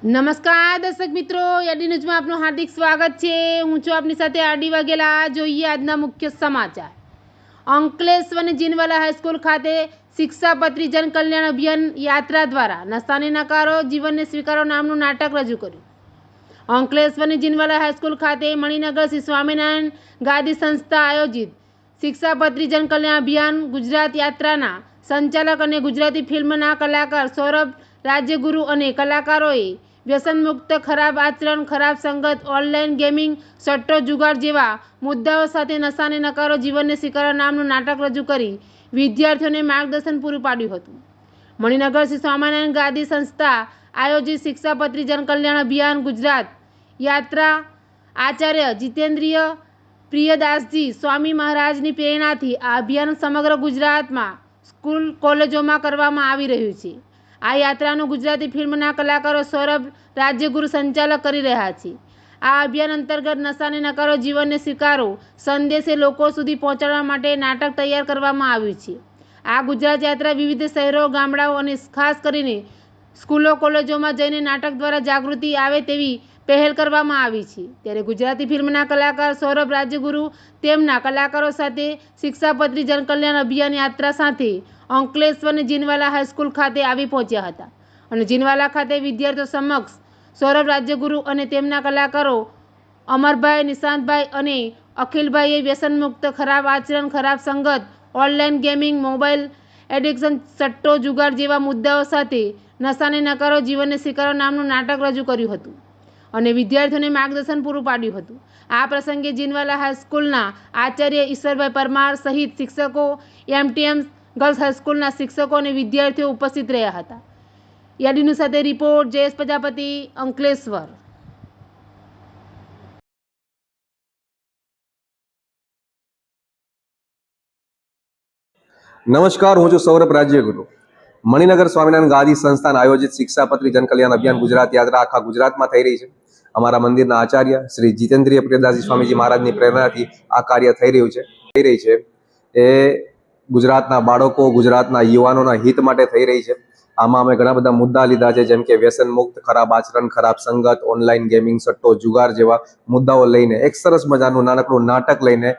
નમસ્કાર દર્શક મિત્રો, યાડી ન્યૂઝમાં આપનું હાર્દિક સ્વાગત છે। હું છું આપની સાથે આરડી વાઘેલા। જોઈએ આજના મુખ્ય સમાચાર। અંકલેશ્વર અને જીનવાલા હાઈસ્કૂલ ખાતે શિક્ષાપત્રી જન કલ્યાણ અભિયાન યાત્રા દ્વારા નશાને નકારો જીવનને સ્વીકારો નામનું નાટક રજૂ કર્યું। અંકલેશ્વર અને જીનવાલા હાઈસ્કૂલ ખાતે મણિનગર શ્રી સ્વામિનારાયણ ગાદી સંસ્થા આયોજિત શિક્ષાપત્રી જન કલ્યાણ અભિયાન ગુજરાત યાત્રાના સંચાલક અને ગુજરાતી ફિલ્મના કલાકાર સૌરભ રાજ્યગુરુ અને કલાકારોએ વ્યસનમુક્ત, ખરાબ આચરણ, ખરાબ સંગત, ઓનલાઈન ગેમિંગ, સટ્ટો જુગાર જેવા મુદ્દાઓ સાથે નશાને નકારો જીવનને સ્વીકારો નામનું નાટક રજૂ કરી વિદ્યાર્થીઓને માર્ગદર્શન પૂરું પાડ્યું હતું। મણિનગર શ્રી સ્વામિનારાયણ ગાદી સંસ્થા આયોજિત શિક્ષાપત્રી જન કલ્યાણ અભિયાન ગુજરાત યાત્રા આચાર્ય જીતેન્દ્રિય પ્રિયદાસજી સ્વામી મહારાજની પ્રેરણાથી આ અભિયાન સમગ્ર ગુજરાતમાં સ્કૂલ કોલેજોમાં કરવામાં આવી રહ્યું છે। આ યાત્રાનું ગુજરાતી ફિલ્મના કલાકારો સૌરભ રાજ્યગુરુ સંચાલક કરી રહ્યા છે। આ અભિયાન અંતર્ગત નશાને નકારો જીવનને સ્વીકારો સંદેશે લોકો સુધી પહોંચાડવા માટે નાટક તૈયાર કરવામાં આવ્યું છે। આ ગુજરાત યાત્રા વિવિધ શહેરો, ગામડાઓ અને ખાસ કરીને સ્કૂલો કોલેજોમાં જઈને નાટક દ્વારા જાગૃતિ આવે તેવી પહેલ કરવામાં આવી છે। ત્યારે ગુજરાતી ફિલ્મના કલાકાર સૌરભ રાજ્યગુરુ તેમના કલાકારો સાથે શિક્ષાપત્રી જન કલ્યાણ અભિયાન યાત્રા સાથે અંકલેશ્વર અને જીનવાલા હાઈસ્કૂલ ખાતે આવી પહોંચ્યા હતા અને જીનવાલા ખાતે વિદ્યાર્થીઓ સમક્ષ સૌરભ રાજ્યગુરુ અને તેમના કલાકારો અમરભાઈ, નિશાંતભાઈ અને અખિલભાઈએ વ્યસનમુક્ત, ખરાબ આચરણ, ખરાબ સંગત, ઓનલાઈન ગેમિંગ, મોબાઈલ એડિક્શન, સટ્ટો જુગાર જેવા મુદ્દાઓ સાથે નશાને નકારો જીવનને સ્વીકારો નામનું નાટક રજૂ કર્યું હતું અને વિદ્યાર્થીઓને માર્ગદર્શન પૂરું પાડ્યું હતું। આ પ્રસંગે જીનવાલા હાઈસ્કૂલના આચાર્ય ઈશ્વરભાઈ પરમાર સહિત શિક્ષકો, એમટીએમ ગર્લ્સ હાઈસ્કૂલના શિક્ષકો અને વિદ્યાર્થીઓ ઉપસ્થિત રહ્યા હતા। યાડીનું સાથે રિપોર્ટ જયેશ પ્રજાપતિ, અંકલેશ્વર। નમસ્કાર, હું છું સૌરભ રાજ્યગુરુ। મણિનગર સ્વામિનારાયણ ગાદી સંસ્થાન આયોજિત શિક્ષાપત્રી જન કલ્યાણ અભિયાન ગુજરાત યાત્રા આખા ગુજરાતમાં થઈ રહી છે। અમારા મંદિરના આચાર્ય શ્રી જીતેન્દ્રિય પ્રિયદાસજી સ્વામીજી મહારાજની પ્રેરણાથી આ કાર્ય થઈ રહી છે। એ ગુજરાતના બાળકો, ગુજરાતના યુવાનોના હિત માટે થઈ રહી છે। આમાં અમે ઘણા બધા મુદ્દા લીધા છે, જેમ કે વ્યસન મુક્ત, ખરાબ આચરણ, ખરાબ સંગત, ઓનલાઈન ગેમિંગ, સટ્ટો જુગાર જેવા મુદ્દાઓ લઈને એક સરસ મજાનું નાનકડું નાટક લઈને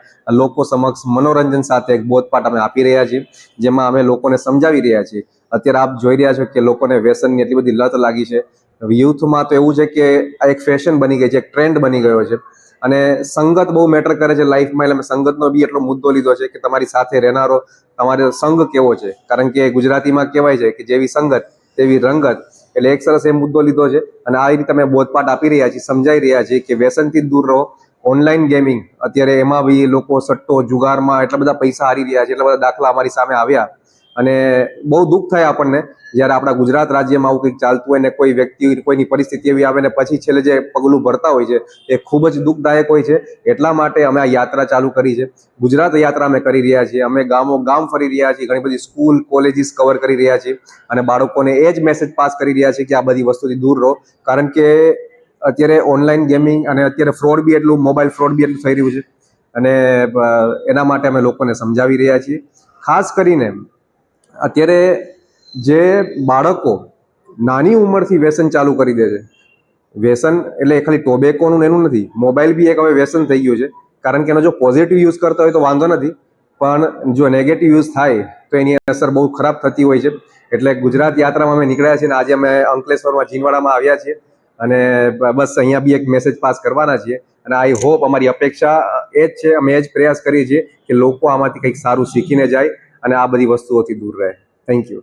લોકો સમક્ષ મનોરંજન સાથે એક બોધપાઠ અમે આપી રહ્યા છીએ, જેમાં અમે લોકોને સમજાવી રહ્યા છીએ। અત્યારે આપ જોઈ રહ્યા છો કે લોકોને વ્યસનની એટલી બધી લત લાગી છે। યુથમાં તો એવું છે કે આ એક ફેશન બની ગઈ છે, એક ટ્રેન્ડ બની ગયો છે અને સંગત બહુ મેટર કરે છે લાઈફમાં। એટલે અમે સંગતનો બી એટલો મુદ્દો લીધો છે કે તમારી સાથે રહેનારો તમારો સંગ કેવો છે, કારણ કે ગુજરાતીમાં કહેવાય છે કે જેવી સંગત તેવી રંગત। એટલે એક સરસ એ મુદ્દો લીધો છે અને આ રીતે અમે બોધપાઠ આપી રહ્યા છીએ, સમજાઈ રહ્યા છીએ કે વ્યસનથી દૂર રહો। ઓનલાઈન ગેમિંગ, અત્યારે એમાં બી લોકો સટ્ટો જુગારમાં એટલા બધા પૈસા હારી રહ્યા છે, એટલા બધા દાખલા અમારી સામે આવ્યા અને બહુ દુઃખ થાય આપણને જ્યારે આપણા ગુજરાત રાજ્યમાં આવું કંઈક ચાલતું હોય ને કોઈ વ્યક્તિ, કોઈની પરિસ્થિતિ એવી આવે ને પછી છેલ્લે જે પગલું ભરતા હોય છે એ ખૂબ જ દુઃખદાયક હોય છે। એટલા માટે અમે આ યાત્રા ચાલુ કરી છે। ગુજરાત યાત્રા અમે કરી રહ્યા છીએ। અમે ગામો ગામ ફરી રહ્યા છીએ, ઘણી બધી સ્કૂલ, કોલેજીસ કવર કરી રહ્યા છીએ અને બાળકોને એ જ મેસેજ પાસ કરી રહ્યા છીએ કે આ બધી વસ્તુથી દૂર રહો, કારણ કે અત્યારે ઓનલાઈન ગેમિંગ અને અત્યારે ફ્રોડ બી એટલું, મોબાઈલ ફ્રોડ બી એટલું થઈ રહ્યું છે અને એના માટે અમે લોકોને સમજાવી રહ્યા છીએ। ખાસ કરીને અત્યારે જે બાળકો નાની ઉંમરથી વ્યસન ચાલુ કરી દે છે, વ્યસન એટલે ખાલી ટોબેકોનું એનું નથી, મોબાઈલ બી એક હવે વ્યસન થઈ ગયું છે, કારણ કે એનો જો પોઝિટિવ યુઝ કરતા હોય તો વાંધો નથી, પણ જો નેગેટિવ યુઝ થાય તો એની અસર બહુ ખરાબ થતી હોય છે। એટલે ગુજરાત યાત્રામાં અમે નીકળ્યા છીએ અને આજે અમે અંકલેશ્વરમાં જીનવાડામાં આવ્યા છીએ અને બસ અહીંયા બી એક મેસેજ પાસ કરવાના છીએ અને આઈ હોપ, અમારી અપેક્ષા એ જ છે, અમે એ જ પ્રયાસ કરીએ છીએ કે લોકો આમાંથી કંઈક સારું શીખીને જાય અને આ બધી વસ્તુઓથી દૂર રહે। Thank you.